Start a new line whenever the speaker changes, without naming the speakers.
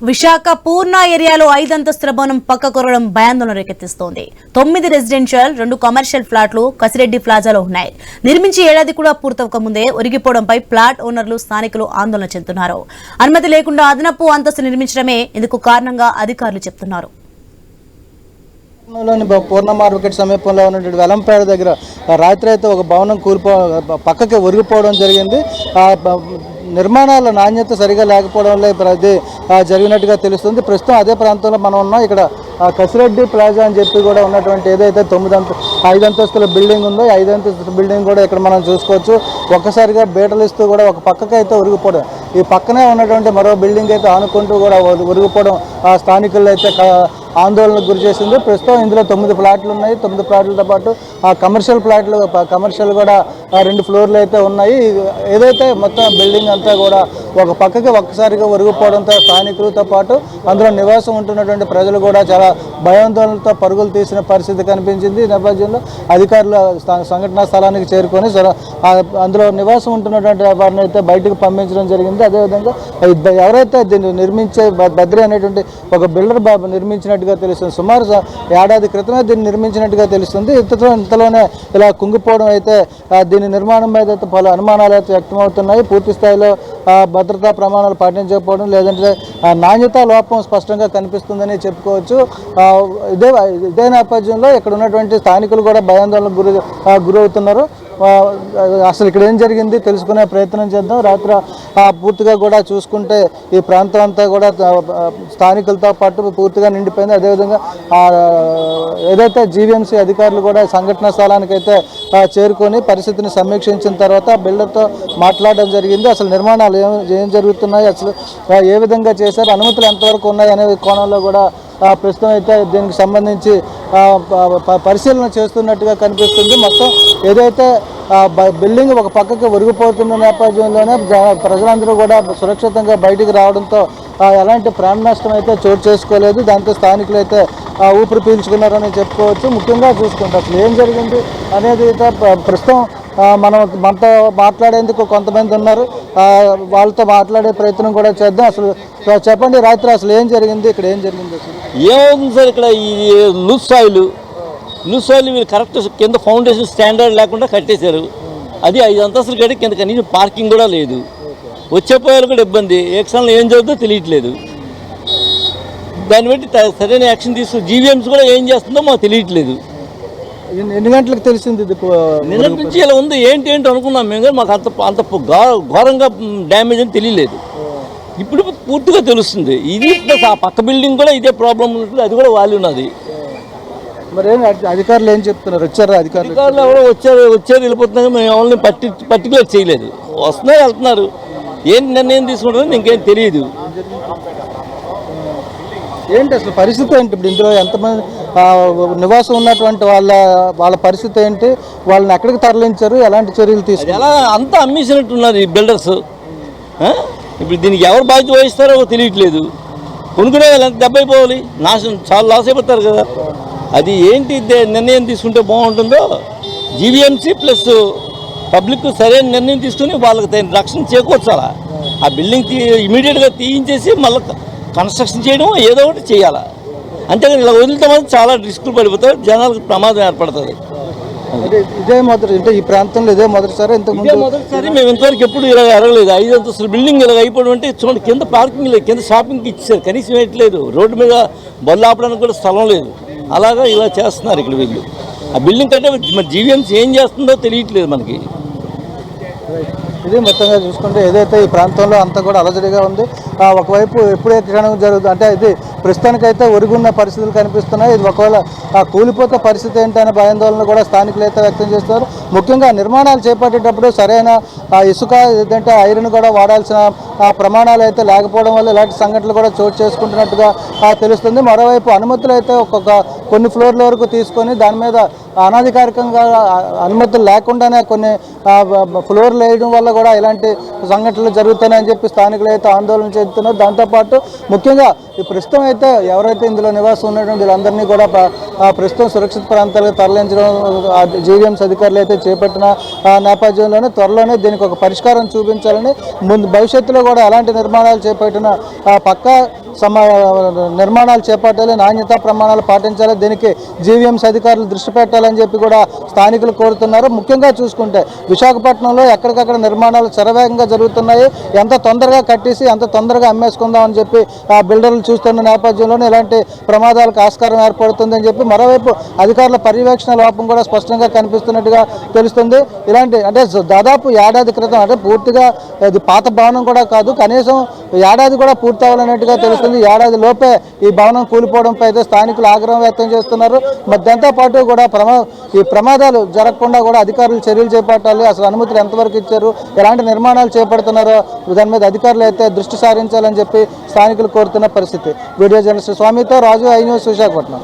విశాఖ పూర్ణ ఏరియాలో 5 అంతస్తుల భవనం పక్క కొరవడం భయాందోళన రేకెత్తిస్తోంది. 9 రెసిడెన్షియల్, 2 కమర్షియల్ ఫ్లాట్లు కసిరెడ్డి ప్లాజాలో ఉన్నాయి. నిర్మించి ఏడాది కూడా పూర్తవక ముందే ఒరిగిపోవడంపై ఫ్లాట్ ఓనర్లు, స్థానికులు ఆందోళన చెందుతున్నారు. అనుమతి లేకుండా అదనపు అంతస్తు నిర్మించడమే ఇందుకు కారణంగా అధికారులు చెబుతున్నారు.
పూర్ణ మార్కెట్ సమీపంలో ఉన్నటువంటి వెలంపేట దగ్గర రాత్రి అయితే ఒక భవనం పక్కకి ఒరిగిపోవడం జరిగింది. నిర్మాణాల నాణ్యత సరిగా లేకపోవడం వల్ల అది జరిగినట్టుగా తెలుస్తుంది. ప్రస్తుతం అదే ప్రాంతంలో మనం ఉన్నాం. ఇక్కడ కసిరెడ్డి ప్లాజా అని చెప్పి కూడా ఉన్నటువంటి ఏదైతే 5 అంతస్తుల బిల్డింగ్ ఉందో 5 అంతస్తుల బిల్డింగ్ కూడా ఇక్కడ మనం చూసుకోవచ్చు. ఒక్కసారిగా బీటలిస్తూ కూడా ఒక పక్కకైతే ఒరిగిపోవడం, ఈ పక్కనే ఉన్నటువంటి మరో బిల్డింగ్ అయితే ఆనుకుంటూ కూడా ఒరిగిపోవడం స్థానికులు అయితే ఆందోళనకు గురి చేసింది. ప్రస్తుతం ఇందులో 9 ఫ్లాట్లు ఉన్నాయి. 9 ఫ్లాట్లతో పాటు కమర్షియల్ కూడా 2 ఫ్లోర్లు అయితే ఉన్నాయి. ఏదైతే మొత్తం బిల్డింగ్ అంతా కూడా ఒక పక్కకి ఒక్కసారిగా ఒరిగిపోవడంతో స్థానికులతో పాటు అందులో నివాసం ఉంటున్నటువంటి ప్రజలు కూడా చాలా భయాందోళనతో పరుగులు తీసిన పరిస్థితి కనిపించింది. ఈ నేపథ్యంలో అధికారులు సంఘటనా స్థలానికి చేరుకొని అందులో నివాసం ఉంటున్నటువంటి వారిని అయితే బయటకు పంపించడం జరిగింది. అదేవిధంగా ఎవరైతే దీన్ని నిర్మించే బద్రి అనేటువంటి ఒక బిల్డర్ బాబు నిర్మించినట్టుగా తెలుస్తుంది. సుమారు ఏడాది క్రితమే దీన్ని నిర్మించినట్టుగా తెలుస్తుంది. ఇంతలోనే ఇలా కుంగిపోవడం అయితే దీని నిర్మాణం మీద అయితే పలు అనుమానాలు అయితే వ్యక్తమవుతున్నాయి. పూర్తి స్థాయిలో భద్రతా ప్రమాణాలు పాటించకపోవడం, లేదంటే నాణ్యతా లోపం స్పష్టంగా కనిపిస్తుందని చెప్పుకోవచ్చు. ఇదే నేపథ్యంలో ఇక్కడ ఉన్నటువంటి స్థానికులు కూడా భయాందోళనకు గురవుతున్నారు. అసలు ఇక్కడ ఏం జరిగింది తెలుసుకునే ప్రయత్నం చేద్దాం. రాత్రి పూర్తిగా కూడా చూసుకుంటే ఈ ప్రాంతం అంతా కూడా స్థానికులతో పాటు పూర్తిగా నిండిపోయింది. అదేవిధంగా ఏదైతే జీవీఎంసీ అధికారులు కూడా సంఘటన స్థలానికి అయితే చేరుకొని పరిస్థితిని సమీక్షించిన తర్వాత బిల్డర్తో మాట్లాడడం జరిగింది. అసలు నిర్మాణాలు ఏం జరుగుతున్నాయి, అసలు ఏ విధంగా చేశారు, అనుమతులు ఎంతవరకు ఉన్నాయి అనే కోణంలో కూడా ప్రస్తుతం అయితే దీనికి సంబంధించి పరిశీలన చేస్తున్నట్టుగా కనిపిస్తుంది. మొత్తం ఏదైతే బిల్డింగ్ ఒక పక్కకి ఒరిగిపోతున్న నేపథ్యంలోనే ప్రజలందరూ కూడా సురక్షితంగా బయటికి రావడంతో ఎలాంటి ప్రాణ నష్టం అయితే చోటు చేసుకోలేదు. దాంతో స్థానికులు అయితే ఊపిరి పీల్చుకున్నారని చెప్పుకోవచ్చు. ముఖ్యంగా చూసుకుంటే అసలు ఏం జరిగింది అనేది అయితే ప్రస్తుతం మనతో మాట్లాడేందుకు కొంతమంది ఉన్నారు. వాళ్ళతో మాట్లాడే ప్రయత్నం కూడా చేద్దాం. అసలు చెప్పండి, రాత్రి అసలు ఏం జరిగింది, ఇక్కడ ఏం జరిగింది? అసలు
ఏమవుతుంది సార్, ఇక్కడ ఈ లూజ్ సాయిల్ వీళ్ళు కరెక్ట్ కింద ఫౌండేషన్ స్టాండర్డ్ లేకుండా కట్టేశారు. అది 5 అంతస్తులు కట్టి కింద కనీసం పార్కింగ్ కూడా లేదు. వచ్చేపోయారు కూడా ఇబ్బంది. యాక్షన్లో ఏం జరుగుతుందో తెలియట్లేదు. దాన్ని బట్టి సరైన యాక్షన్ జీవీఎంసీ కూడా ఏం చేస్తుందో మాకు తెలియట్లేదు.
ఎన్ని గంటలకు తెలిసింది?
నిన్నటి నుంచి ఇలా ఉంది. ఏంటి అనుకున్నాం మేము, కానీ మాకు అంత ఘోరంగా డ్యామేజ్ అని తెలియలేదు. ఇప్పుడు పూర్తిగా తెలుస్తుంది. ఇది ఆ పక్క బిల్డింగ్ కూడా ఇదే ప్రాబ్లం ఉన్నట్లు, అది కూడా వాళ్ళు ఉన్నది.
మరి అధికారులు ఏం చెప్తున్నారు? వచ్చారా అధికారులు?
ఎవరో వచ్చారు వెళ్ళిపోతున్నారు. మేము ఎవరిని పర్టికులర్ చేయలేదు. వస్తున్నారు, వెళ్తున్నారు. ఏంటి నిర్ణయం తీసుకుంటారో ఇంకేం తెలియదు.
ఏంటి అసలు పరిస్థితి ఏంటి? ఇప్పుడు ఇందులో ఎంతమంది నివాసం ఉన్నటువంటి వాళ్ళ పరిస్థితి ఏంటి? వాళ్ళని ఎక్కడికి తరలించారు? ఎలాంటి చర్యలు తీసుకున్నారు?
ఎలా అంతా అమ్మేసినట్టున్నారు ఈ బిల్డర్స్. ఇప్పుడు దీనికి ఎవరు బాధ్యత వహిస్తారో తెలియట్లేదు. కొనుక్కునే వాళ్ళు ఎంత దెబ్బ అయిపోవాలి, చాలా లాస్ అయిపోతారు కదా. అది ఏంటి నిర్ణయం తీసుకుంటే బాగుంటుందో జీవీఎంసీ ప్లస్ పబ్లిక్ సరైన నిర్ణయం తీసుకుని వాళ్ళకి రక్షణ చేకూర్చాలా. ఆ బిల్డింగ్ ఇమీడియట్గా తీయించేసి మళ్ళీ కన్స్ట్రక్షన్ చేయడం ఏదో ఒకటి చేయాలా. అంతేగాని ఇలా వదిలితే మాత్రం చాలా రిస్కులు పడిపోతారు, జనాలకు ప్రమాదం ఏర్పడుతుంది.
ఇదే మొదటి అంటే ఈ ప్రాంతంలో ఇదే మొదటిసారి
మొదటిసారి మేము ఇంతవరకు ఎప్పుడు ఇలా ఎరగలేదు. 5 అంతస్తుల బిల్డింగ్ ఇలా అయిపోవడం అంటే చూడండి, కింద పార్కింగ్ లేదు, కింద షాపింగ్కి ఇచ్చారు, కనీసం వేయట్లేదు. రోడ్డు మీద బళ్ళు ఆపడానికి కూడా స్థలం లేదు. అలాగా ఇలా చేస్తున్నారు ఇక్కడ వీళ్ళు. ఆ బిల్డింగ్ కంటే మరి జీవీఎంసీ ఏం చేస్తుందో తెలియట్లేదు మనకి.
ఇది మొత్తంగా చూసుకుంటే ఏదైతే ఈ ప్రాంతంలో అంతా కూడా అలజడిగా ఉంది. ఒకవైపు ఎప్పుడే క్షణం జరుగుతుంది అంటే ఇది ప్రస్తుతానికైతే ఒరుగున్న పరిస్థితులు కనిపిస్తున్నాయి. ఇది ఒకవేళ కూలిపోతే పరిస్థితి ఏంటనే భయాందోళన కూడా స్థానికులు అయితే వ్యక్తం చేస్తున్నారు. ముఖ్యంగా నిర్మాణాలు చేపట్టేటప్పుడు సరైన ఇసుక ఏదంటే ఐరన్ కూడా వాడాల్సిన ప్రమాణాలు అయితే లేకపోవడం వల్ల ఇలాంటి సంఘటనలు కూడా చోటు చేసుకుంటున్నట్టుగా తెలుస్తుంది. మరోవైపు అనుమతులు అయితే కొన్ని ఫ్లోర్ల వరకు తీసుకొని దాని మీద అనాధికారికంగా అనుమతులు లేకుండానే కొన్ని ఫ్లోర్లు వేయడం వల్ల కూడా ఇలాంటి సంఘటనలు జరుగుతున్నాయని చెప్పి స్థానికులు అయితే ఆందోళన చెందుతున్నారు. దాంతోపాటు ముఖ్యంగా ఈ ప్రస్తుతం అయితే ఎవరైతే ఇందులో నివాసం ఉన్నటువంటి వీళ్ళందరినీ కూడా ప్రస్తుతం సురక్షిత ప్రాంతాలకు తరలించడం జీవీఎంసీ అధికారులు అయితే చేపట్టిన నేపథ్యంలోనే త్వరలోనే దీనికి ఒక పరిష్కారం చూపించాలని, భవిష్యత్తులో కూడా ఎలాంటి నిర్మాణాలు చేపట్టిన పక్కా నిర్మాణాలు చేపట్టాలి, నాణ్యతా ప్రమాణాలు పాటించాలి, దీనికి జీవీఎంసీ అధికారులు దృష్టి పెట్టాలని చెప్పి కూడా స్థానికులు కోరుతున్నారు. ముఖ్యంగా చూసుకుంటే విశాఖపట్నంలో ఎక్కడికక్కడ నిర్మాణాలు శరవేగంగా జరుగుతున్నాయి. ఎంత తొందరగా కట్టేసి ఎంత తొందరగా అమ్మేసుకుందామని చెప్పి ఆ బిల్డర్లు చూస్తున్న నేపథ్యంలోనే ఇలాంటి ప్రమాదాలకు ఆస్కారం ఏర్పడుతుందని చెప్పి మరోవైపు అధికారుల పర్యవేక్షణ లోపం కూడా స్పష్టంగా కనిపిస్తున్నట్టుగా తెలుస్తుంది. ఇలాంటి అంటే దాదాపు ఏడాది క్రితం, అంటే పూర్తిగా ఇది పాత భవనం కూడా కాదు, కనీసం ఏడాది కూడా పూర్తి అవ్వాలన్నట్టుగా తెలుస్తుంది. ఏడాది లోపే ఈ భవనం కూలిపోవడంపై అయితే స్థానికులు ఆగ్రహం వ్యక్తం చేస్తున్నారు. మరి దాంతో పాటు కూడా ఈ ప్రమాదాలు జరగకుండా కూడా అధికారులు చర్యలు చేపట్టాలి. అసలు అనుమతులు ఎంతవరకు ఇచ్చారు, ఎలాంటి నిర్మాణాలు చేపడుతున్నారో దాని మీద అధికారులు అయితే దృష్టి సారించాలని చెప్పి స్థానికులు కోరుతున్న పరిస్థితి. వీడియో జర్నలిస్ట్ స్వామితో రాజు, ఐ న్యూస్, విశాఖపట్నం.